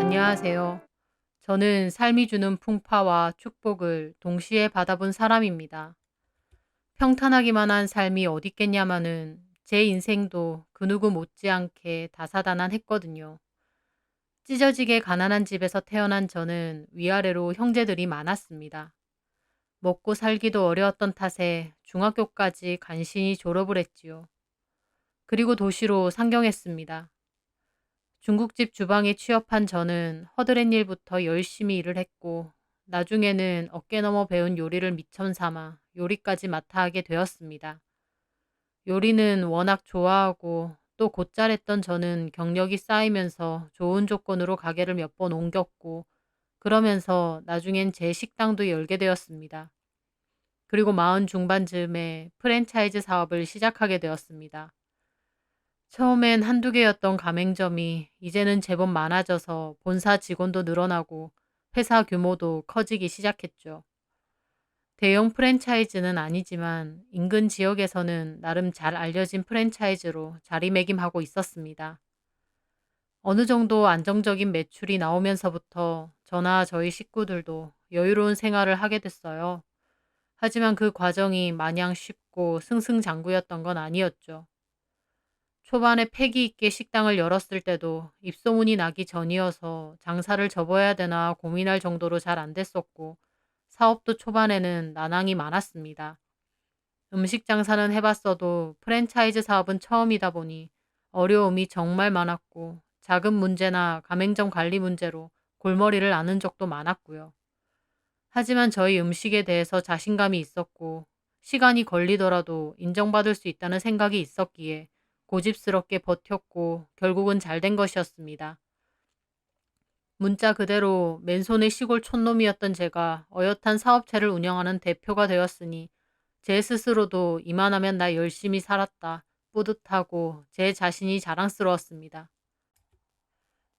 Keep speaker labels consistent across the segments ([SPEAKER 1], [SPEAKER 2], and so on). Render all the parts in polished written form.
[SPEAKER 1] 안녕하세요. 저는 삶이 주는 풍파와 축복을 동시에 받아본 사람입니다. 평탄하기만 한 삶이 어딨겠냐마는 제 인생도 그 누구 못지않게 다사다난했거든요. 찢어지게 가난한 집에서 태어난 저는 위아래로 형제들이 많았습니다. 먹고 살기도 어려웠던 탓에 중학교까지 간신히 졸업을 했지요. 그리고 도시로 상경했습니다. 중국집 주방에 취업한 저는 허드렛 일부터 열심히 일을 했고 나중에는 어깨 너머 배운 요리를 미천 삼아 요리까지 맡아 하게 되었습니다. 요리는 워낙 좋아하고 또 곧잘했던 저는 경력이 쌓이면서 좋은 조건으로 가게를 몇 번 옮겼고 그러면서 나중엔 제 식당도 열게 되었습니다. 그리고 마흔 중반쯤에 프랜차이즈 사업을 시작하게 되었습니다. 처음엔 한두 개였던 가맹점이 이제는 제법 많아져서 본사 직원도 늘어나고 회사 규모도 커지기 시작했죠. 대형 프랜차이즈는 아니지만 인근 지역에서는 나름 잘 알려진 프랜차이즈로 자리매김하고 있었습니다. 어느 정도 안정적인 매출이 나오면서부터 저나 저희 식구들도 여유로운 생활을 하게 됐어요. 하지만 그 과정이 마냥 쉽고 승승장구였던 건 아니었죠. 초반에 패기 있게 식당을 열었을 때도 입소문이 나기 전이어서 장사를 접어야 되나 고민할 정도로 잘 안 됐었고 사업도 초반에는 난항이 많았습니다. 음식 장사는 해봤어도 프랜차이즈 사업은 처음이다 보니 어려움이 정말 많았고 자금 문제나 가맹점 관리 문제로 골머리를 앓는 적도 많았고요. 하지만 저희 음식에 대해서 자신감이 있었고 시간이 걸리더라도 인정받을 수 있다는 생각이 있었기에 고집스럽게 버텼고 결국은 잘 된 것이었습니다. 문자 그대로 맨손의 시골 촌놈이었던 제가 어엿한 사업체를 운영하는 대표가 되었으니 제 스스로도 이만하면 나 열심히 살았다 뿌듯하고 제 자신이 자랑스러웠습니다.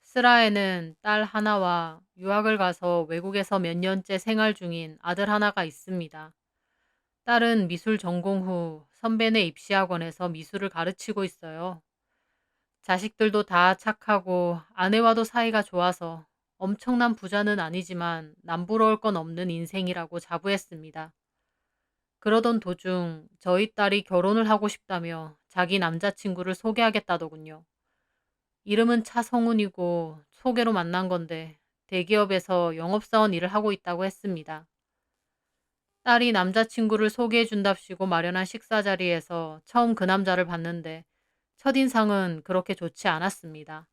[SPEAKER 1] 스라에는 딸 하나와 유학을 가서 외국에서 몇 년째 생활 중인 아들 하나가 있습니다. 딸은 미술 전공 후 선배네 입시학원에서 미술을 가르치고 있어요. 자식들도 다 착하고 아내와도 사이가 좋아서 엄청난 부자는 아니지만 남부러울 건 없는 인생이라고 자부했습니다. 그러던 도중 저희 딸이 결혼을 하고 싶다며 자기 남자친구를 소개하겠다더군요. 이름은 차성훈이고 소개로 만난 건데 대기업에서 영업사원 일을 하고 있다고 했습니다. 딸이 남자친구를 소개해준답시고 마련한 식사 자리에서 처음 그 남자를 봤는데 첫인상은 그렇게 좋지 않았습니다.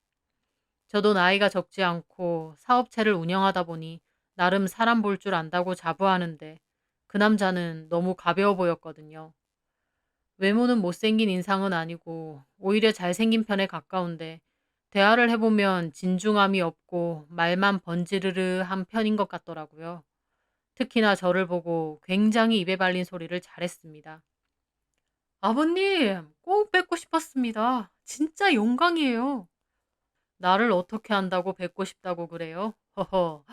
[SPEAKER 1] 저도 나이가 적지 않고 사업체를 운영하다 보니 나름 사람 볼 줄 안다고 자부하는데 그 남자는 너무 가벼워 보였거든요. 외모는 못생긴 인상은 아니고 오히려 잘생긴 편에 가까운데 대화를 해보면 진중함이 없고 말만 번지르르한 편인 것 같더라고요. 특히나 저를 보고 굉장히 입에 발린 소리를 잘했습니다. 아버님, 꼭 뵙고 싶었습니다. 진짜 영광이에요. 나를 어떻게 안다고 뵙고 싶다고 그래요? 허허.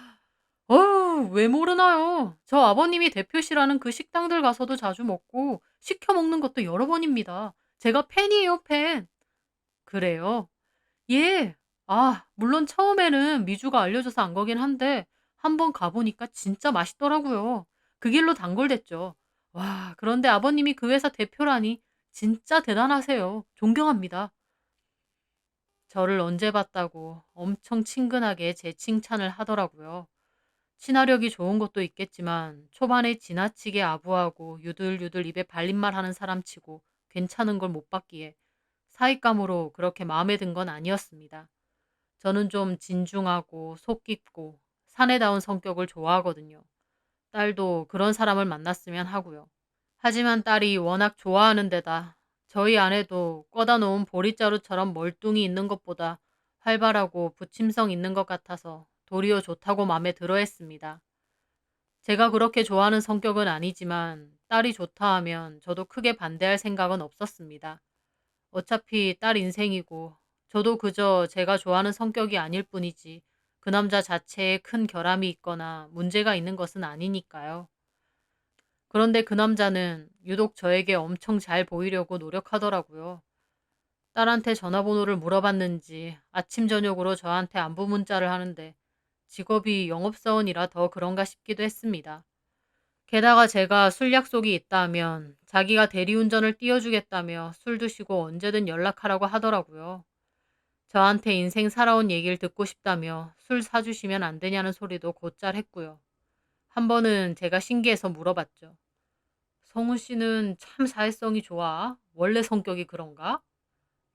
[SPEAKER 1] 왜 모르나요? 저 아버님이 대표시라는 그 식당들 가서도 자주 먹고 시켜 먹는 것도 여러 번입니다. 제가 팬이에요, 팬. 그래요? 예. 물론 처음에는 미주가 알려줘서 안 가긴 한데 한번 가보니까 진짜 맛있더라고요. 그 길로 단골됐죠. 와, 그런데 아버님이 그 회사 대표라니 진짜 대단하세요. 존경합니다. 저를 언제 봤다고 엄청 친근하게 제 칭찬을 하더라고요. 친화력이 좋은 것도 있겠지만 초반에 지나치게 아부하고 유들유들 입에 발린말 하는 사람치고 괜찮은 걸 못 봤기에 사윗감으로 그렇게 마음에 든 건 아니었습니다. 저는 좀 진중하고 속 깊고 사내다운 성격을 좋아하거든요. 딸도 그런 사람을 만났으면 하고요. 하지만 딸이 워낙 좋아하는 데다 저희 아내도 꺼다 놓은 보릿자루처럼 멀뚱히 있는 것보다 활발하고 부침성 있는 것 같아서 도리어 좋다고 마음에 들어 했습니다. 제가 그렇게 좋아하는 성격은 아니지만 딸이 좋다 하면 저도 크게 반대할 생각은 없었습니다. 어차피 딸 인생이고 저도 그저 제가 좋아하는 성격이 아닐 뿐이지 그 남자 자체에 큰 결함이 있거나 문제가 있는 것은 아니니까요. 그런데 그 남자는 유독 저에게 엄청 잘 보이려고 노력하더라고요. 딸한테 전화번호를 물어봤는지 아침 저녁으로 저한테 안부 문자를 하는데 직업이 영업사원이라 더 그런가 싶기도 했습니다. 게다가 제가 술 약속이 있다면 자기가 대리운전을 띄워주겠다며 술 드시고 언제든 연락하라고 하더라고요. 저한테 인생 살아온 얘기를 듣고 싶다며 술 사주시면 안 되냐는 소리도 곧잘 했고요. 한 번은 제가 신기해서 물어봤죠. 성훈 씨는 참 사회성이 좋아. 원래 성격이 그런가?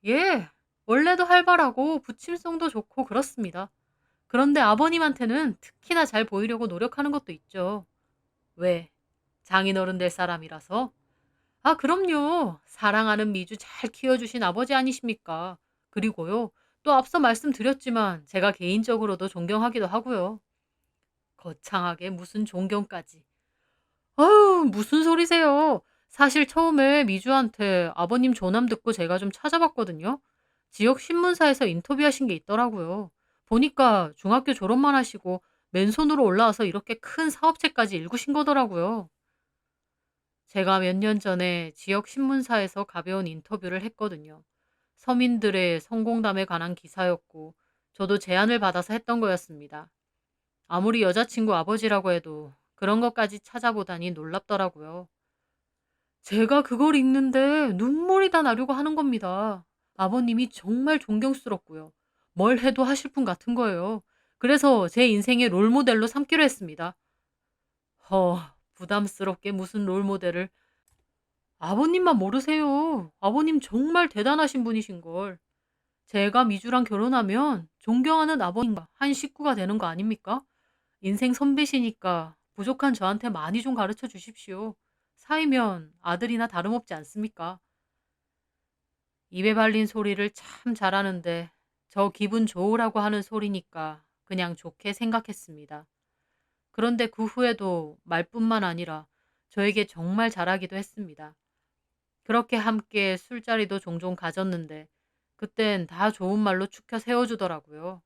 [SPEAKER 1] 예, 원래도 활발하고 부침성도 좋고 그렇습니다. 그런데 아버님한테는 특히나 잘 보이려고 노력하는 것도 있죠. 왜? 장인어른 될 사람이라서? 아, 그럼요. 사랑하는 미주 잘 키워주신 아버지 아니십니까? 그리고요, 또 앞서 말씀드렸지만 제가 개인적으로도 존경하기도 하고요. 거창하게 무슨 존경까지. 아유, 무슨 소리세요. 사실 처음에 미주한테 아버님 조남 듣고 제가 좀 찾아봤거든요. 지역 신문사에서 인터뷰하신 게 있더라고요. 보니까 중학교 졸업만 하시고 맨손으로 올라와서 이렇게 큰 사업체까지 일구신 거더라고요. 제가 몇 년 전에 지역 신문사에서 가벼운 인터뷰를 했거든요. 서민들의 성공담에 관한 기사였고, 저도 제안을 받아서 했던 거였습니다. 아무리 여자친구 아버지라고 해도 그런 것까지 찾아보다니 놀랍더라고요. 제가 그걸 읽는데 눈물이 다 나려고 하는 겁니다. 아버님이 정말 존경스럽고요. 뭘 해도 하실 분 같은 거예요. 그래서 제 인생의 롤모델로 삼기로 했습니다. 허, 부담스럽게 무슨 롤모델을. 아버님만 모르세요. 아버님 정말 대단하신 분이신걸. 제가 미주랑 결혼하면 존경하는 아버님과 한 식구가 되는 거 아닙니까? 인생 선배시니까 부족한 저한테 많이 좀 가르쳐 주십시오. 사이면 아들이나 다름없지 않습니까? 입에 발린 소리를 참 잘하는데 저 기분 좋으라고 하는 소리니까 그냥 좋게 생각했습니다. 그런데 그 후에도 말뿐만 아니라 저에게 정말 잘하기도 했습니다. 그렇게 함께 술자리도 종종 가졌는데 그땐 다 좋은 말로 축혀 세워주더라고요.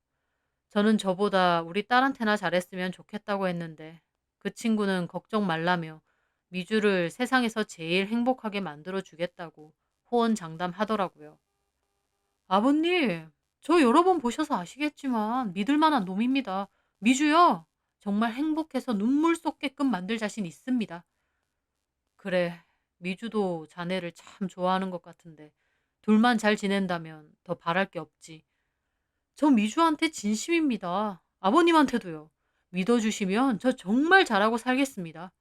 [SPEAKER 1] 저는 저보다 우리 딸한테나 잘했으면 좋겠다고 했는데 그 친구는 걱정 말라며 미주를 세상에서 제일 행복하게 만들어 주겠다고 호언장담하더라고요. 아버님, 저 여러 번 보셔서 아시겠지만 믿을 만한 놈입니다. 미주요, 정말 행복해서 눈물 쏟게끔 만들 자신 있습니다. 그래, 미주도 자네를 참 좋아하는 것 같은데 둘만 잘 지낸다면 더 바랄 게 없지. 저 미주한테 진심입니다. 아버님한테도요. 믿어주시면 저 정말 잘하고 살겠습니다.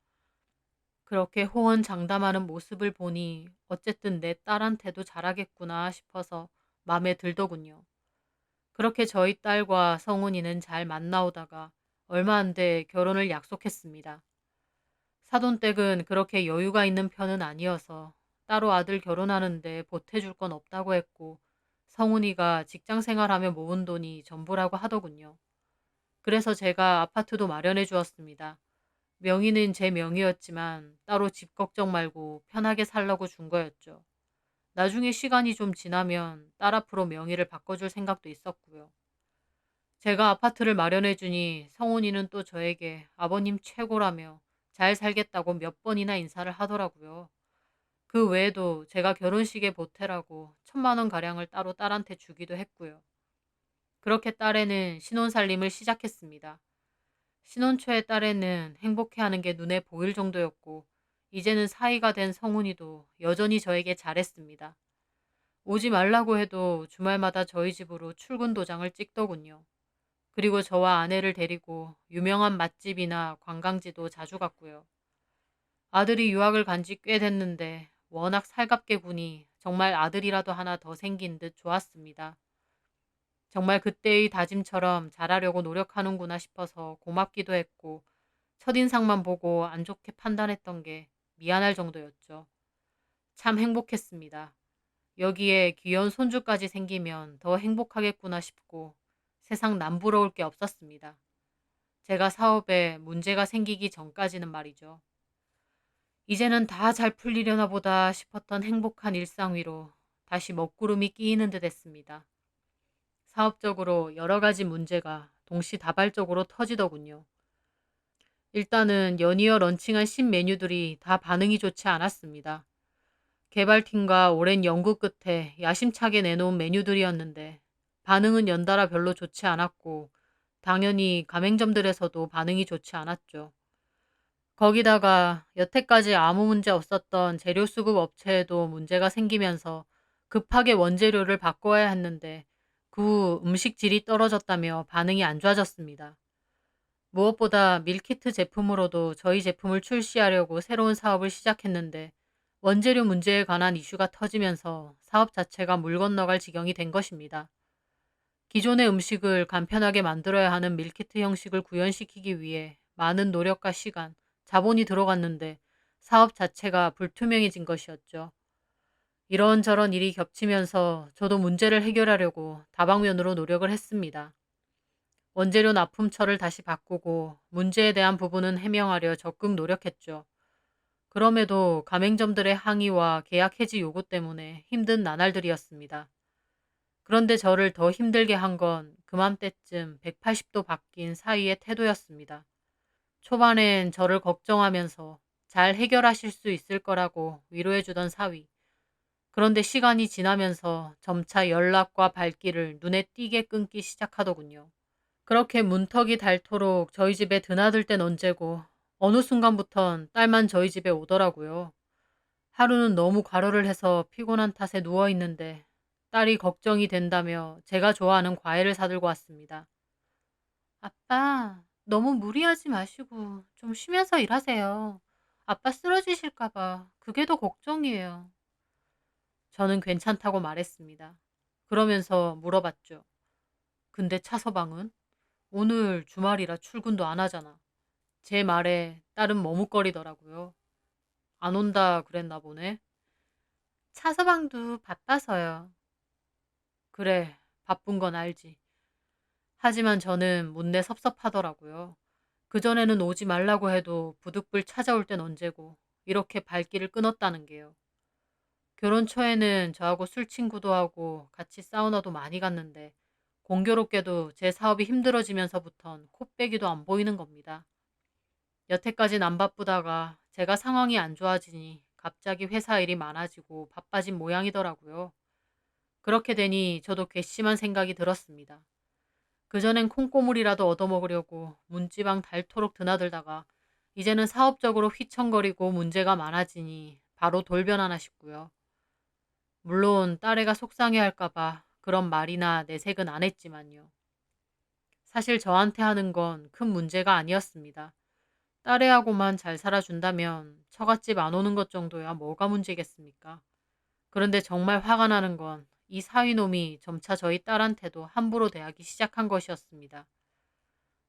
[SPEAKER 1] 그렇게 호언장담하는 모습을 보니 어쨌든 내 딸한테도 잘하겠구나 싶어서 마음에 들더군요. 그렇게 저희 딸과 성훈이는 잘 만나오다가 얼마 안 돼 결혼을 약속했습니다. 사돈댁은 그렇게 여유가 있는 편은 아니어서 따로 아들 결혼하는데 보태줄 건 없다고 했고 성훈이가 직장 생활하며 모은 돈이 전부라고 하더군요. 그래서 제가 아파트도 마련해 주었습니다. 명의는 제 명의였지만 따로 집 걱정 말고 편하게 살라고 준 거였죠. 나중에 시간이 좀 지나면 딸 앞으로 명의를 바꿔줄 생각도 있었고요. 제가 아파트를 마련해 주니 성훈이는 또 저에게 아버님 최고라며 잘 살겠다고 몇 번이나 인사를 하더라고요. 그 외에도 제가 결혼식에 보태라고 1,000만 원 가량을 따로 딸한테 주기도 했고요. 그렇게 딸애는 신혼살림을 시작했습니다. 신혼 초의 딸애는 행복해하는 게 눈에 보일 정도였고 이제는 사이가 된 성훈이도 여전히 저에게 잘했습니다. 오지 말라고 해도 주말마다 저희 집으로 출근 도장을 찍더군요. 그리고 저와 아내를 데리고 유명한 맛집이나 관광지도 자주 갔고요. 아들이 유학을 간지 꽤 됐는데 워낙 살갑게 구니 정말 아들이라도 하나 더 생긴 듯 좋았습니다. 정말 그때의 다짐처럼 잘하려고 노력하는구나 싶어서 고맙기도 했고 첫인상만 보고 안 좋게 판단했던 게 미안할 정도였죠. 참 행복했습니다. 여기에 귀여운 손주까지 생기면 더 행복하겠구나 싶고 세상 남부러울 게 없었습니다. 제가 사업에 문제가 생기기 전까지는 말이죠. 이제는 다 잘 풀리려나 보다 싶었던 행복한 일상 위로 다시 먹구름이 끼이는 듯 했습니다. 사업적으로 여러 가지 문제가 동시다발적으로 터지더군요. 일단은 연이어 런칭한 신메뉴들이 다 반응이 좋지 않았습니다. 개발팀과 오랜 연구 끝에 야심차게 내놓은 메뉴들이었는데 반응은 연달아 별로 좋지 않았고 당연히 가맹점들에서도 반응이 좋지 않았죠. 거기다가 여태까지 아무 문제 없었던 재료 수급 업체에도 문제가 생기면서 급하게 원재료를 바꿔야 했는데 그 후 음식 질이 떨어졌다며 반응이 안 좋아졌습니다. 무엇보다 밀키트 제품으로도 저희 제품을 출시하려고 새로운 사업을 시작했는데 원재료 문제에 관한 이슈가 터지면서 사업 자체가 물 건너갈 지경이 된 것입니다. 기존의 음식을 간편하게 만들어야 하는 밀키트 형식을 구현시키기 위해 많은 노력과 시간, 자본이 들어갔는데 사업 자체가 불투명해진 것이었죠. 이런저런 일이 겹치면서 저도 문제를 해결하려고 다방면으로 노력을 했습니다. 원재료 납품처를 다시 바꾸고 문제에 대한 부분은 해명하려 적극 노력했죠. 그럼에도 가맹점들의 항의와 계약 해지 요구 때문에 힘든 나날들이었습니다. 그런데 저를 더 힘들게 한 건 그맘때쯤 180도 바뀐 사위의 태도였습니다. 초반엔 저를 걱정하면서 잘 해결하실 수 있을 거라고 위로해주던 사위. 그런데 시간이 지나면서 점차 연락과 발길을 눈에 띄게 끊기 시작하더군요. 그렇게 문턱이 닳도록 저희 집에 드나들 땐 언제고 어느 순간부턴 딸만 저희 집에 오더라고요. 하루는 너무 과로를 해서 피곤한 탓에 누워 있는데 딸이 걱정이 된다며 제가 좋아하는 과일을 사들고 왔습니다. 아빠, 너무 무리하지 마시고 좀 쉬면서 일하세요. 아빠 쓰러지실까봐 그게 더 걱정이에요. 저는 괜찮다고 말했습니다. 그러면서 물어봤죠. 근데 차서방은? 오늘 주말이라 출근도 안 하잖아. 제 말에 딸은 머뭇거리더라고요. 안 온다 그랬나 보네. 차서방도 바빠서요. 그래, 바쁜 건 알지. 하지만 저는 못내 섭섭하더라고요. 그전에는 오지 말라고 해도 부득불 찾아올 땐 언제고 이렇게 발길을 끊었다는 게요. 결혼 초에는 저하고 술 친구도 하고 같이 사우나도 많이 갔는데 공교롭게도 제 사업이 힘들어지면서부턴 코빼기도 안 보이는 겁니다. 여태까진 안 바쁘다가 제가 상황이 안 좋아지니 갑자기 회사 일이 많아지고 바빠진 모양이더라고요. 그렇게 되니 저도 괘씸한 생각이 들었습니다. 그전엔 콩고물이라도 얻어먹으려고 문지방 닳도록 드나들다가 이제는 사업적으로 휘청거리고 문제가 많아지니 바로 돌변 하나 싶고요. 물론 딸애가 속상해할까봐 그런 말이나 내색은 안 했지만요. 사실 저한테 하는 건 큰 문제가 아니었습니다. 딸애하고만 잘 살아준다면 처갓집 안 오는 것 정도야 뭐가 문제겠습니까? 그런데 정말 화가 나는 건 이 사위놈이 점차 저희 딸한테도 함부로 대하기 시작한 것이었습니다.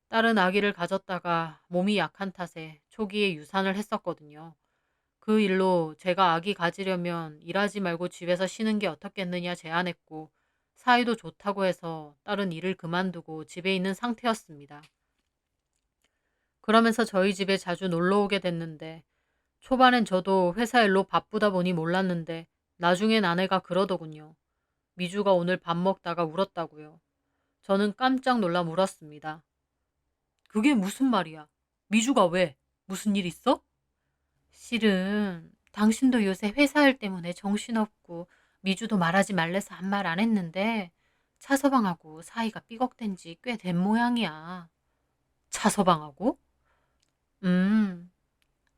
[SPEAKER 1] 딸은 아기를 가졌다가 몸이 약한 탓에 초기에 유산을 했었거든요. 그 일로 제가 아기 가지려면 일하지 말고 집에서 쉬는 게 어떻겠느냐 제안했고 사이도 좋다고 해서 딸은 일을 그만두고 집에 있는 상태였습니다. 그러면서 저희 집에 자주 놀러 오게 됐는데 초반엔 저도 회사 일로 바쁘다 보니 몰랐는데 나중엔 아내가 그러더군요. 미주가 오늘 밥 먹다가 울었다고요. 저는 깜짝 놀라 물었습니다. 그게 무슨 말이야? 미주가 왜? 무슨 일 있어? 실은 당신도 요새 회사 일 때문에 정신없고 미주도 말하지 말래서 한 말 안 했는데 차서방하고 사이가 삐걱된 지 꽤 된 모양이야. 차서방하고? 음,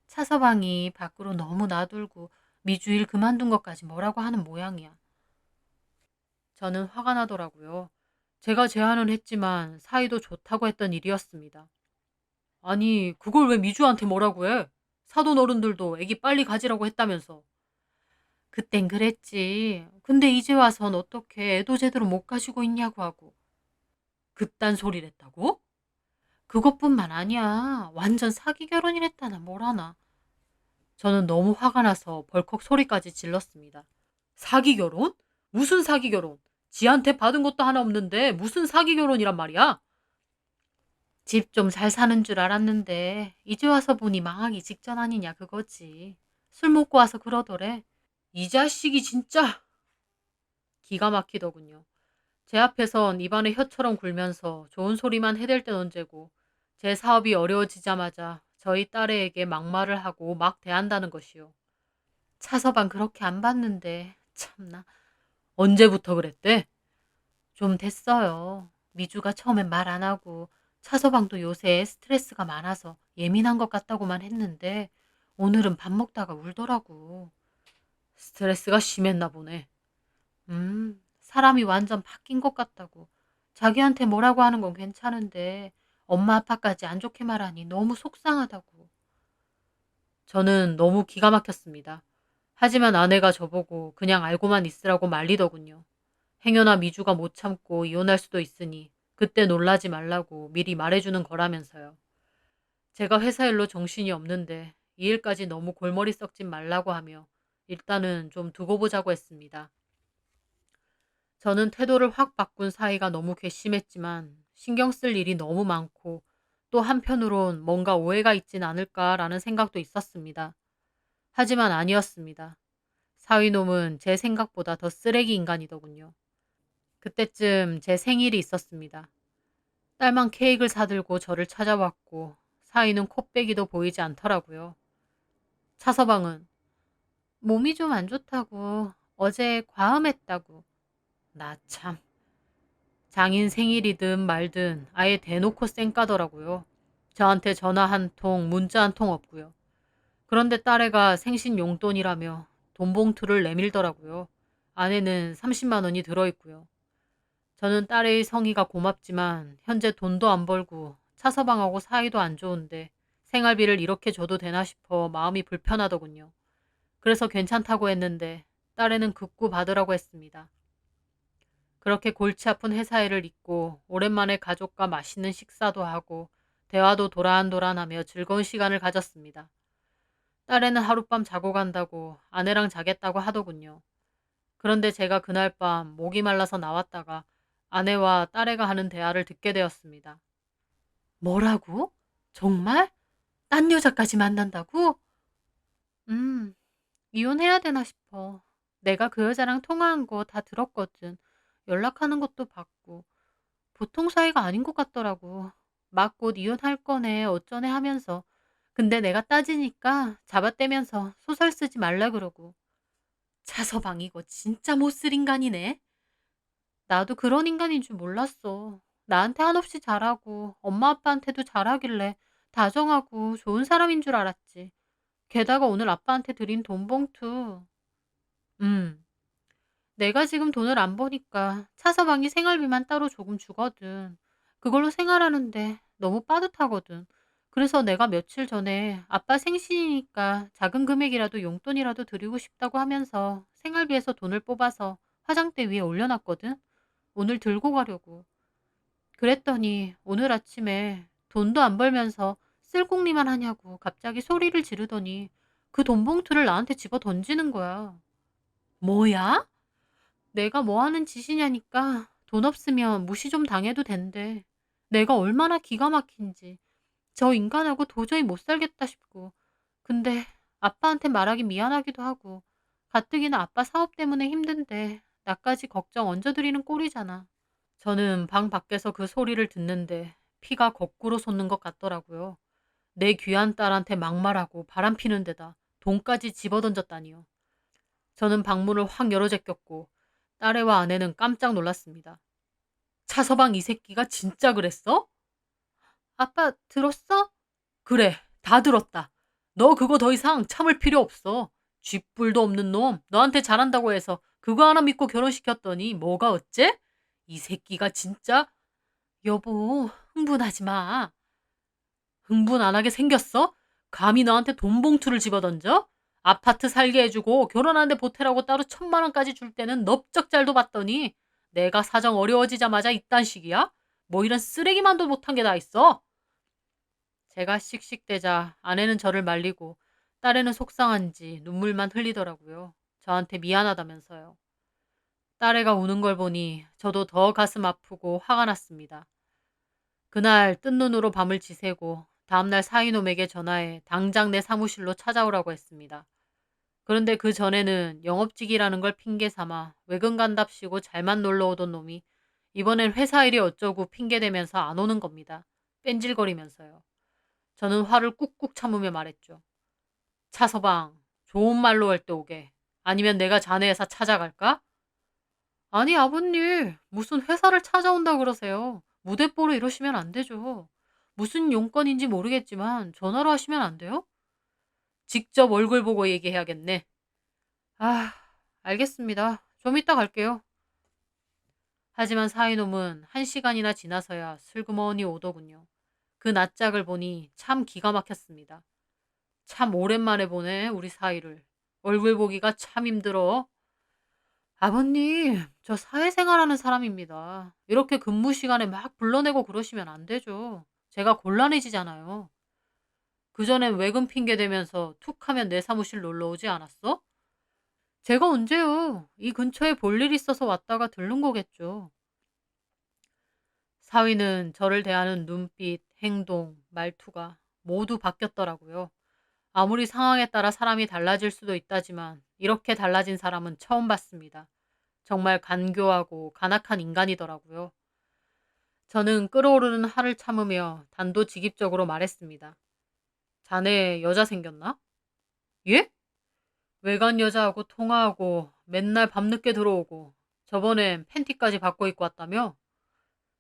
[SPEAKER 1] 차서방이 밖으로 너무 나돌고 미주 일 그만둔 것까지 뭐라고 하는 모양이야. 저는 화가 나더라고요. 제가 제안은 했지만 사이도 좋다고 했던 일이었습니다. 아니, 그걸 왜 미주한테 뭐라고 해? 사돈 어른들도 애기 빨리 가지라고 했다면서. 그땐 그랬지. 근데 이제 와선 어떻게 애도 제대로 못 가지고 있냐고 하고. 그딴 소리를 했다고? 그것뿐만 아니야. 완전 사기 결혼이랬다나 뭐라나. 저는 너무 화가 나서 벌컥 소리까지 질렀습니다. 사기 결혼? 무슨 사기 결혼? 지한테 받은 것도 하나 없는데 무슨 사기 결혼이란 말이야? 집 좀 잘 사는 줄 알았는데 이제 와서 보니 망하기 직전 아니냐 그거지. 술 먹고 와서 그러더래. 이 자식이 진짜 기가 막히더군요. 제 앞에선 입안에 혀처럼 굴면서 좋은 소리만 해댈 땐 언제고 제 사업이 어려워지자마자 저희 딸애에게 막말을 하고 막 대한다는 것이요. 차서방 그렇게 안 봤는데 참나. 언제부터 그랬대? 좀 됐어요. 미주가 처음엔 말 안 하고 차서방도 요새 스트레스가 많아서 예민한 것 같다고만 했는데 오늘은 밥 먹다가 울더라고. 스트레스가 심했나 보네. 사람이 완전 바뀐 것 같다고. 자기한테 뭐라고 하는 건 괜찮은데 엄마 아빠까지 안 좋게 말하니 너무 속상하다고. 저는 너무 기가 막혔습니다. 하지만 아내가 저보고 그냥 알고만 있으라고 말리더군요. 행여나 미주가 못 참고 이혼할 수도 있으니 그때 놀라지 말라고 미리 말해주는 거라면서요. 제가 회사 일로 정신이 없는데 이 일까지 너무 골머리 썩진 말라고 하며 일단은 좀 두고 보자고 했습니다. 저는 태도를 확 바꾼 사이가 너무 괘씸했지만 신경 쓸 일이 너무 많고 또 한편으론 뭔가 오해가 있진 않을까라는 생각도 있었습니다. 하지만 아니었습니다. 사위놈은 제 생각보다 더 쓰레기 인간이더군요. 그때쯤 제 생일이 있었습니다. 딸만 케이크를 사들고 저를 찾아왔고 사위는 코빼기도 보이지 않더라고요. 차서방은 몸이 좀 안 좋다고 어제 과음했다고. 나 참. 장인 생일이든 말든 아예 대놓고 쌩까더라고요. 저한테 전화 한 통, 문자 한 통 없고요. 그런데 딸애가 생신 용돈이라며 돈 봉투를 내밀더라고요. 안에는 30만 원이 들어있고요. 저는 딸의 성의가 고맙지만 현재 돈도 안 벌고 차서방하고 사이도 안 좋은데 생활비를 이렇게 줘도 되나 싶어 마음이 불편하더군요. 그래서 괜찮다고 했는데 딸애는 극구 받으라고 했습니다. 그렇게 골치 아픈 회사 일을 잊고 오랜만에 가족과 맛있는 식사도 하고 대화도 도란도란하며 즐거운 시간을 가졌습니다. 딸애는 하룻밤 자고 간다고 아내랑 자겠다고 하더군요. 그런데 제가 그날 밤 목이 말라서 나왔다가 아내와 딸애가 하는 대화를 듣게 되었습니다. 뭐라고? 정말? 딴 여자까지 만난다고? 음, 이혼해야 되나 싶어. 내가 그 여자랑 통화한 거 다 들었거든. 연락하는 것도 봤고. 보통 사이가 아닌 것 같더라고. 막 곧 이혼할 거네, 어쩌네 하면서. 근데 내가 따지니까 잡아떼면서 소설 쓰지 말라 그러고. 차서방 이거 진짜 못 쓸 인간이네. 나도 그런 인간인 줄 몰랐어. 나한테 한없이 잘하고 엄마 아빠한테도 잘하길래 다정하고 좋은 사람인 줄 알았지. 게다가 오늘 아빠한테 드린 돈 봉투. 음, 내가 지금 돈을 안 버니까 차서방이 생활비만 따로 조금 주거든. 그걸로 생활하는데 너무 빠듯하거든. 그래서 내가 며칠 전에 아빠 생신이니까 작은 금액이라도 용돈이라도 드리고 싶다고 하면서 생활비에서 돈을 뽑아서 화장대 위에 올려놨거든. 오늘 들고 가려고. 그랬더니 오늘 아침에 돈도 안 벌면서 쓸궁리만 하냐고 갑자기 소리를 지르더니 그 돈 봉투를 나한테 집어 던지는 거야. 뭐야? 내가 뭐 하는 짓이냐니까 돈 없으면 무시 좀 당해도 된대. 내가 얼마나 기가 막힌지. 저 인간하고 도저히 못 살겠다 싶고. 근데 아빠한테 말하기 미안하기도 하고. 가뜩이나 아빠 사업 때문에 힘든데 나까지 걱정 얹어드리는 꼴이잖아. 저는 방 밖에서 그 소리를 듣는데 피가 거꾸로 솟는 것 같더라고요. 내 귀한 딸한테 막말하고 바람피는 데다 돈까지 집어던졌다니요. 저는 방문을 확 열어 제꼈고 딸애와 아내는 깜짝 놀랐습니다. 차서방 이 새끼가 진짜 그랬어? 아빠 들었어? 그래, 다 들었다. 너 그거 더 이상 참을 필요 없어. 쥐뿔도 없는 놈, 너한테 잘한다고 해서 그거 하나 믿고 결혼시켰더니 뭐가 어째? 이 새끼가 진짜. 여보, 흥분하지 마. 흥분 안 하게 생겼어? 감히 너한테 돈 봉투를 집어던져? 아파트 살게 해주고 결혼하는데 보태라고 따로 1,000만 원까지 줄 때는 넙쩍 잘도 받더니 내가 사정 어려워지자마자 이딴 식이야? 뭐 이런 쓰레기만도 못한 게 다 있어? 제가 씩씩대자 아내는 저를 말리고 딸애는 속상한지 눈물만 흘리더라고요. 저한테 미안하다면서요. 딸애가 우는 걸 보니 저도 더 가슴 아프고 화가 났습니다. 그날 뜬 눈으로 밤을 지새고 다음날 사위놈에게 전화해 당장 내 사무실로 찾아오라고 했습니다. 그런데 그 전에는 영업직이라는 걸 핑계 삼아 외근 간답시고 잘만 놀러 오던 놈이 이번엔 회사 일이 어쩌고 핑계대면서 안 오는 겁니다. 뺀질거리면서요. 저는 화를 꾹꾹 참으며 말했죠. 차서방, 좋은 말로 할 때 오게. 아니면 내가 자네 회사 찾아갈까? 아니, 아버님. 무슨 회사를 찾아온다 그러세요. 무대뽀로 이러시면 안 되죠. 무슨 용건인지 모르겠지만 전화로 하시면 안 돼요? 직접 얼굴 보고 얘기해야겠네. 아, 알겠습니다. 좀 이따 갈게요. 하지만 사이놈은 1시간이나 지나서야 슬그머니 오더군요. 그 낯짝을 보니 참 기가 막혔습니다. 참 오랜만에 보네, 우리 사이를. 얼굴 보기가 참 힘들어. 아버님, 저 사회생활하는 사람입니다. 이렇게 근무 시간에 막 불러내고 그러시면 안 되죠. 제가 곤란해지잖아요. 그전엔 외근 핑계 대면서 툭 하면 내 사무실 놀러 오지 않았어? 제가 언제요? 이 근처에 볼 일 있어서 왔다가 들른 거겠죠. 사위는 저를 대하는 눈빛, 행동, 말투가 모두 바뀌었더라고요. 아무리 상황에 따라 사람이 달라질 수도 있다지만 이렇게 달라진 사람은 처음 봤습니다. 정말 간교하고 간악한 인간이더라고요. 저는 끓어오르는 화를 참으며 단도직입적으로 말했습니다. 자네 여자 생겼나? 예? 외간 여자하고 통화하고 맨날 밤늦게 들어오고 저번엔 팬티까지 바꿔 입고 왔다며?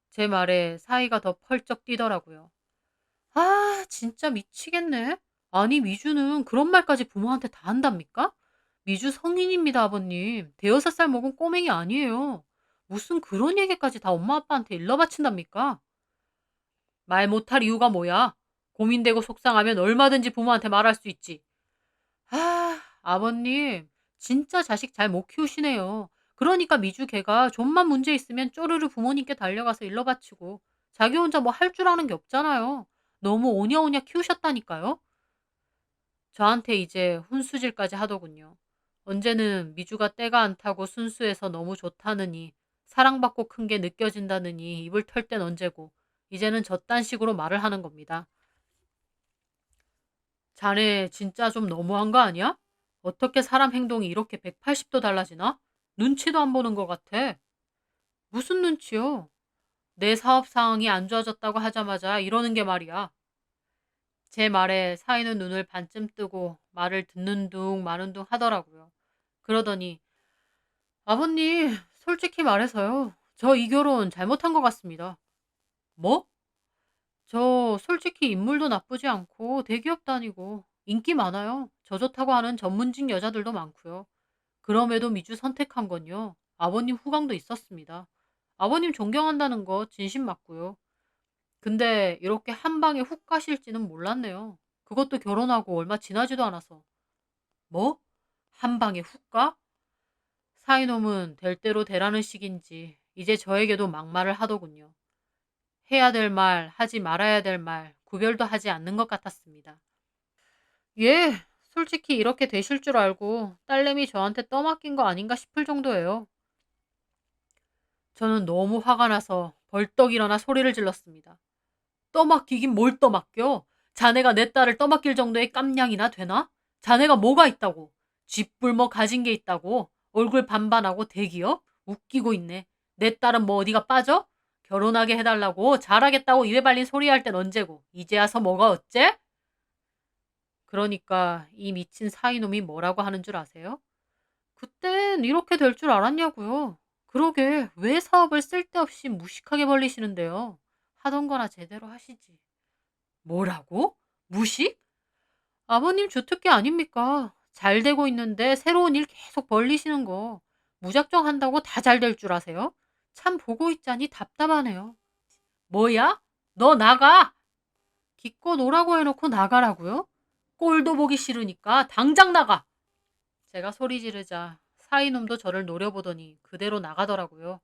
[SPEAKER 1] 제 말에 사이가 더 펄쩍 뛰더라고요. 아, 진짜 미치겠네. 아니, 미주는 그런 말까지 부모한테 다 한답니까? 미주 성인입니다, 아버님. 대여섯 살 먹은 꼬맹이 아니에요. 무슨 그런 얘기까지 다 엄마 아빠한테 일러 바친답니까? 말 못할 이유가 뭐야? 고민되고 속상하면 얼마든지 부모한테 말할 수 있지. 아, 아버님, 진짜 자식 잘 못 키우시네요. 그러니까 미주 걔가 좀만 문제 있으면 쪼르르 부모님께 달려가서 일러 바치고 자기 혼자 뭐 할 줄 아는 게 없잖아요. 너무 오냐오냐 키우셨다니까요. 저한테 이제 훈수질까지 하더군요. 언제는 미주가 때가 안 타고 순수해서 너무 좋다느니 사랑받고 큰 게 느껴진다느니 입을 털 땐 언제고 이제는 저딴 식으로 말을 하는 겁니다. 자네 진짜 좀 너무한 거 아니야? 어떻게 사람 행동이 이렇게 180도 달라지나? 눈치도 안 보는 것 같아. 무슨 눈치요? 내 사업 상황이 안 좋아졌다고 하자마자 이러는 게 말이야. 제 말에 사위는 눈을 반쯤 뜨고 말을 듣는 둥 마는 둥 하더라고요. 그러더니 아버님, 솔직히 말해서요. 저 이 결혼 잘못한 것 같습니다. 뭐? 저 솔직히 인물도 나쁘지 않고 대기업 다니고 인기 많아요. 저 좋다고 하는 전문직 여자들도 많고요. 그럼에도 미주 선택한 건요. 아버님 후광도 있었습니다. 아버님 존경한다는 거 진심 맞고요. 근데 이렇게 한 방에 훅 가실지는 몰랐네요. 그것도 결혼하고 얼마 지나지도 않아서. 뭐? 한 방에 훅 가? 사이놈은 될 대로 되라는 식인지 이제 저에게도 막말을 하더군요. 해야 될 말, 하지 말아야 될 말, 구별도 하지 않는 것 같았습니다. 예, 솔직히 이렇게 되실 줄 알고 딸내미 저한테 떠맡긴 거 아닌가 싶을 정도예요. 저는 너무 화가 나서 벌떡 일어나 소리를 질렀습니다. 떠맡기긴 뭘 떠맡겨? 자네가 내 딸을 떠맡길 정도의 깜냥이나 되나? 자네가 뭐가 있다고? 쥐뿔뭐 가진 게 있다고? 얼굴 반반하고 대기업? 웃기고 있네. 내 딸은 뭐 어디가 빠져? 결혼하게 해달라고 잘하겠다고 입에 발린 소리 할 땐 언제고 이제 와서 뭐가 어째? 그러니까 이 미친 사이놈이 뭐라고 하는 줄 아세요? 그땐 이렇게 될 줄 알았냐고요. 그러게 왜 사업을 쓸데없이 무식하게 벌리시는데요. 하던 거나 제대로 하시지. 뭐라고? 무식? 아버님 주특기 아닙니까? 잘 되고 있는데 새로운 일 계속 벌리시는 거. 무작정 한다고 다 잘 될 줄 아세요? 참 보고 있자니 답답하네요. 뭐야? 너 나가! 기껏 오라고 해놓고 나가라고요? 꼴도 보기 싫으니까 당장 나가! 제가 소리 지르자 사이놈도 저를 노려보더니 그대로 나가더라고요.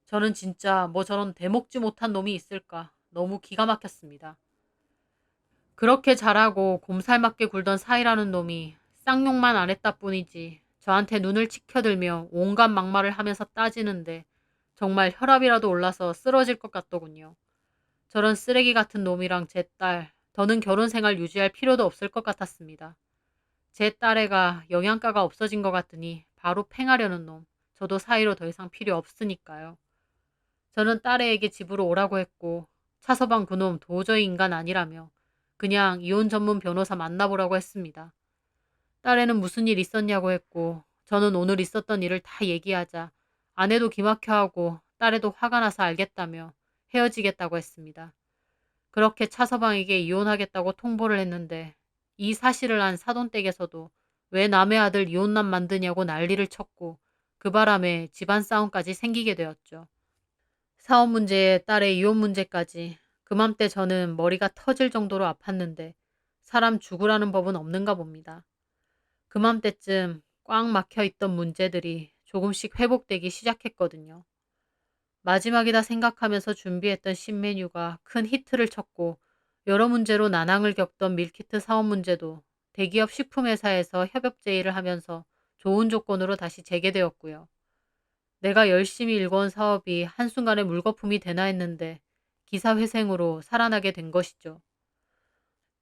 [SPEAKER 1] 저는 진짜 뭐 저런 대먹지 못한 놈이 있을까 너무 기가 막혔습니다. 그렇게 잘하고 곰살맞게 굴던 사이라는 놈이 쌍욕만 안 했다 뿐이지 저한테 눈을 치켜들며 온갖 막말을 하면서 따지는데 정말 혈압이라도 올라서 쓰러질 것 같더군요. 저런 쓰레기 같은 놈이랑 제 딸, 더는 결혼 생활 유지할 필요도 없을 것 같았습니다. 제 딸애가 영양가가 없어진 것 같으니 바로 팽하려는 놈, 저도 사이로 더 이상 필요 없으니까요. 저는 딸애에게 집으로 오라고 했고 차서방 그놈 도저히 인간 아니라며 그냥 이혼 전문 변호사 만나보라고 했습니다. 딸애는 무슨 일 있었냐고 했고 저는 오늘 있었던 일을 다 얘기하자 아내도 기막혀하고 딸애도 화가 나서 알겠다며 헤어지겠다고 했습니다. 그렇게 차서방에게 이혼하겠다고 통보를 했는데 이 사실을 안 사돈댁에서도 왜 남의 아들 이혼남 만드냐고 난리를 쳤고 그 바람에 집안 싸움까지 생기게 되었죠. 사업 문제에 딸의 이혼 문제까지 그맘때 저는 머리가 터질 정도로 아팠는데 사람 죽으라는 법은 없는가 봅니다. 그맘때쯤 꽉 막혀 있던 문제들이 조금씩 회복되기 시작했거든요. 마지막이다 생각하면서 준비했던 신메뉴가 큰 히트를 쳤고 여러 문제로 난항을 겪던 밀키트 사업 문제도 대기업 식품회사에서 협업 제의를 하면서 좋은 조건으로 다시 재개되었고요. 내가 열심히 일궈온 사업이 한순간에 물거품이 되나 했는데 기사회생으로 살아나게 된 것이죠.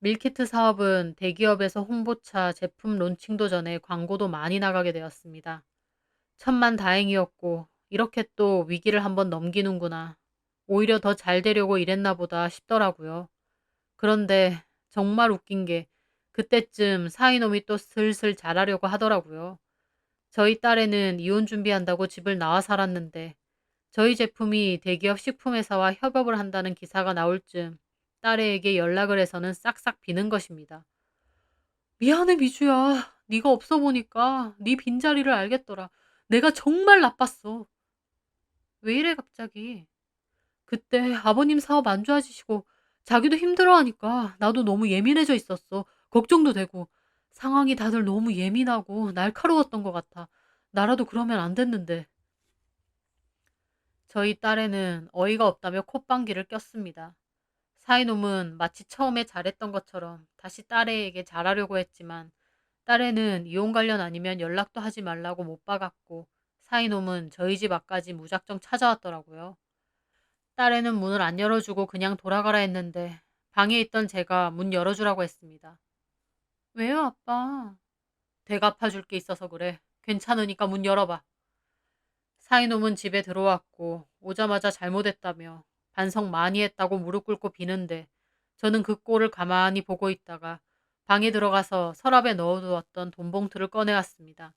[SPEAKER 1] 밀키트 사업은 대기업에서 홍보차, 제품 론칭도 전에 광고도 많이 나가게 되었습니다. 천만 다행이었고 이렇게 또 위기를 한번 넘기는구나. 오히려 더 잘 되려고 일했나 보다 싶더라고요. 그런데 정말 웃긴 게 그때쯤 사이놈이 또 슬슬 잘하려고 하더라고요. 저희 딸애는 이혼 준비한다고 집을 나와 살았는데 저희 제품이 대기업 식품회사와 협업을 한다는 기사가 나올 즈음 딸애에게 연락을 해서는 싹싹 비는 것입니다. 미안해 미주야. 네가 없어 보니까 네 빈자리를 알겠더라. 내가 정말 나빴어. 왜 이래 갑자기. 그때 아버님 사업 안 좋아지시고 자기도 힘들어하니까 나도 너무 예민해져 있었어. 걱정도 되고. 상황이 다들 너무 예민하고 날카로웠던 것 같아. 나라도 그러면 안 됐는데. 저희 딸애는 어이가 없다며 콧방귀를 꼈습니다. 사이놈은 마치 처음에 잘했던 것처럼 다시 딸애에게 잘하려고 했지만 딸애는 이혼 관련 아니면 연락도 하지 말라고 못 박았고 사이놈은 저희 집 앞까지 무작정 찾아왔더라고요. 딸애는 문을 안 열어주고 그냥 돌아가라 했는데 방에 있던 제가 문 열어주라고 했습니다. 왜요, 아빠? 되갚아줄 게 있어서 그래. 괜찮으니까 문 열어봐. 사이놈은 집에 들어왔고 오자마자 잘못했다며 반성 많이 했다고 무릎 꿇고 비는데 저는 그 꼴을 가만히 보고 있다가 방에 들어가서 서랍에 넣어두었던 돈 봉투를 꺼내왔습니다.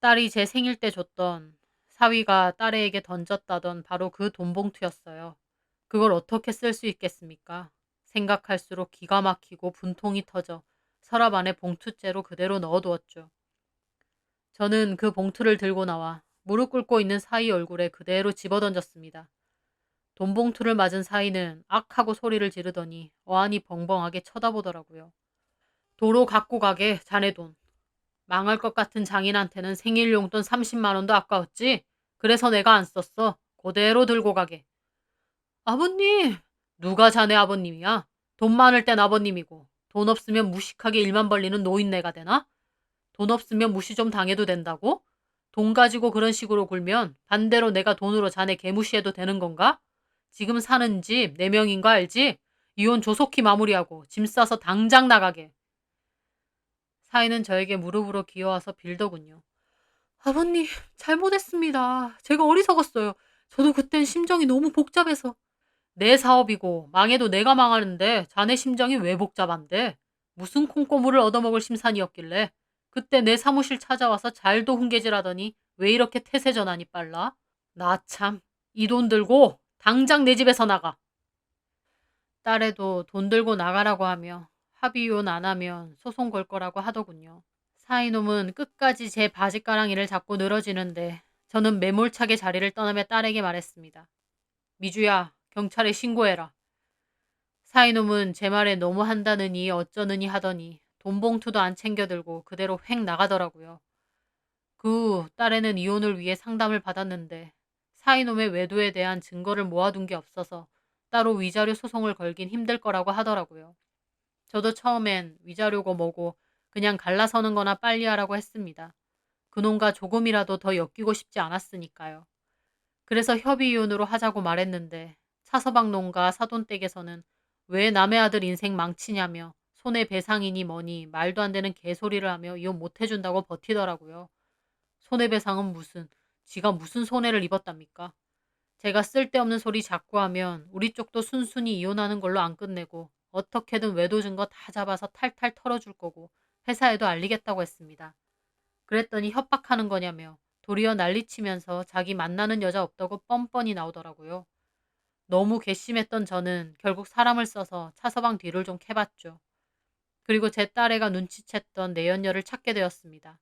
[SPEAKER 1] 딸이 제 생일 때 줬던 사위가 딸애에게 던졌다던 바로 그 돈 봉투였어요. 그걸 어떻게 쓸 수 있겠습니까? 생각할수록 기가 막히고 분통이 터져 서랍 안에 봉투째로 그대로 넣어두었죠. 저는 그 봉투를 들고 나와 무릎 꿇고 있는 사위 얼굴에 그대로 집어던졌습니다. 돈 봉투를 맞은 사위는 악 하고 소리를 지르더니 어안이 벙벙하게 쳐다보더라고요. 도로 갖고 가게 자네 돈. 망할 것 같은 장인한테는 생일 용돈 30만 원도 아까웠지? 그래서 내가 안 썼어. 그대로 들고 가게. 아버님! 누가 자네 아버님이야? 돈 많을 땐 아버님이고 돈 없으면 무식하게 일만 벌리는 노인네가 되나? 돈 없으면 무시 좀 당해도 된다고? 돈 가지고 그런 식으로 굴면 반대로 내가 돈으로 자네 개무시해도 되는 건가? 지금 사는 집 4명인 거 알지? 이혼 조속히 마무리하고 짐 싸서 당장 나가게. 사위는 저에게 무릎으로 기어와서 빌더군요. 아버님, 잘못했습니다. 제가 어리석었어요. 저도 그땐 심정이 너무 복잡해서. 내 사업이고 망해도 내가 망하는데 자네 심정이 왜 복잡한데? 무슨 콩고물을 얻어먹을 심산이었길래 그때 내 사무실 찾아와서 잘도 훈계질하더니 왜 이렇게 태세 전환이 빨라? 나 참, 이 돈 들고 당장 내 집에서 나가. 딸애도 돈 들고 나가라고 하며 합의이혼 안 하면 소송 걸 거라고 하더군요. 사이놈은 끝까지 제 바지가랑이를 잡고 늘어지는데 저는 매몰차게 자리를 떠나며 딸에게 말했습니다. 미주야, 경찰에 신고해라. 사이놈은 제 말에 너무 한다느니 어쩌느니 하더니 돈 봉투도 안 챙겨 들고 그대로 획 나가더라고요. 그 후 딸애는 이혼을 위해 상담을 받았는데 사이놈의 외도에 대한 증거를 모아둔 게 없어서 따로 위자료 소송을 걸긴 힘들 거라고 하더라고요. 저도 처음엔 위자료고 뭐고 그냥 갈라서는 거나 빨리 하라고 했습니다. 그놈과 조금이라도 더 엮이고 싶지 않았으니까요. 그래서 협의이혼으로 하자고 말했는데 차서방농가 사돈댁에서는 왜 남의 아들 인생 망치냐며 손해배상이니 뭐니 말도 안 되는 개소리를 하며 이혼 못해준다고 버티더라고요. 손해배상은 무슨, 지가 무슨 손해를 입었답니까? 제가 쓸데없는 소리 자꾸 하면 우리 쪽도 순순히 이혼하는 걸로 안 끝내고 어떻게든 외도 증거 다 잡아서 탈탈 털어줄 거고 회사에도 알리겠다고 했습니다. 그랬더니 협박하는 거냐며 도리어 난리치면서 자기 만나는 여자 없다고 뻔뻔히 나오더라고요. 너무 괘씸했던 저는 결국 사람을 써서 차서방 뒤를 좀 캐봤죠. 그리고 제 딸애가 눈치챘던 내연녀를 찾게 되었습니다.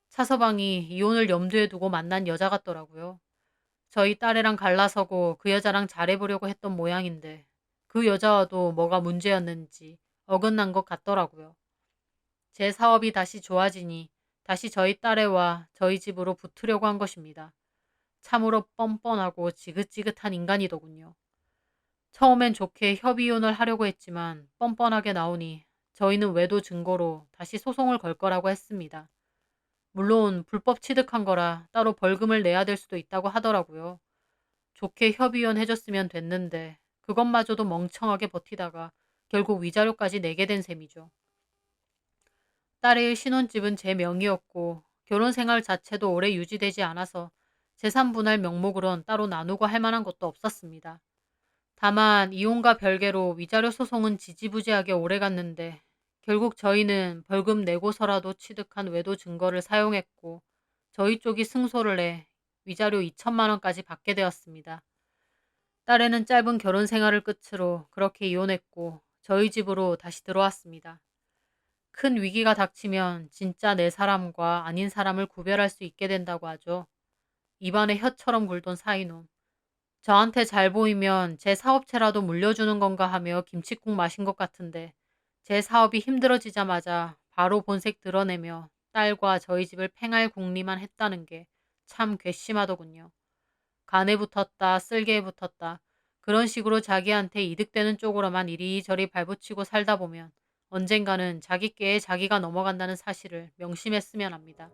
[SPEAKER 1] 차서방이 이혼을 염두에 두고 만난 여자 같더라고요. 저희 딸애랑 갈라서고 그 여자랑 잘해보려고 했던 모양인데 그 여자와도 뭐가 문제였는지 어긋난 것 같더라고요. 제 사업이 다시 좋아지니 다시 저희 딸애와 저희 집으로 붙으려고 한 것입니다. 참으로 뻔뻔하고 지긋지긋한 인간이더군요. 처음엔 좋게 협의혼을 하려고 했지만 뻔뻔하게 나오니 저희는 외도 증거로 다시 소송을 걸 거라고 했습니다. 물론 불법 취득한 거라 따로 벌금을 내야 될 수도 있다고 하더라고요. 좋게 협의혼 해줬으면 됐는데 그것마저도 멍청하게 버티다가 결국 위자료까지 내게 된 셈이죠. 딸의 신혼집은 제 명의였고 결혼 생활 자체도 오래 유지되지 않아서 재산 분할 명목으론 따로 나누고 할 만한 것도 없었습니다. 다만 이혼과 별개로 위자료 소송은 지지부지하게 오래갔는데 결국 저희는 벌금 내고서라도 취득한 외도 증거를 사용했고 저희 쪽이 승소를 해 위자료 2천만 원까지 받게 되었습니다. 딸애는 짧은 결혼 생활을 끝으로 그렇게 이혼했고 저희 집으로 다시 들어왔습니다. 큰 위기가 닥치면 진짜 내 사람과 아닌 사람을 구별할 수 있게 된다고 하죠. 입안에 혀처럼 굴던 사이놈. 저한테 잘 보이면 제 사업체라도 물려주는 건가 하며 김칫국 마신 것 같은데 제 사업이 힘들어지자마자 바로 본색 드러내며 딸과 저희 집을 팽할 궁리만 했다는 게 참 괘씸하더군요. 간에 붙었다, 쓸개에 붙었다. 그런 식으로 자기한테 이득되는 쪽으로만 이리저리 발붙이고 살다 보면 언젠가는 자기 꾀에 자기가 넘어간다는 사실을 명심했으면 합니다.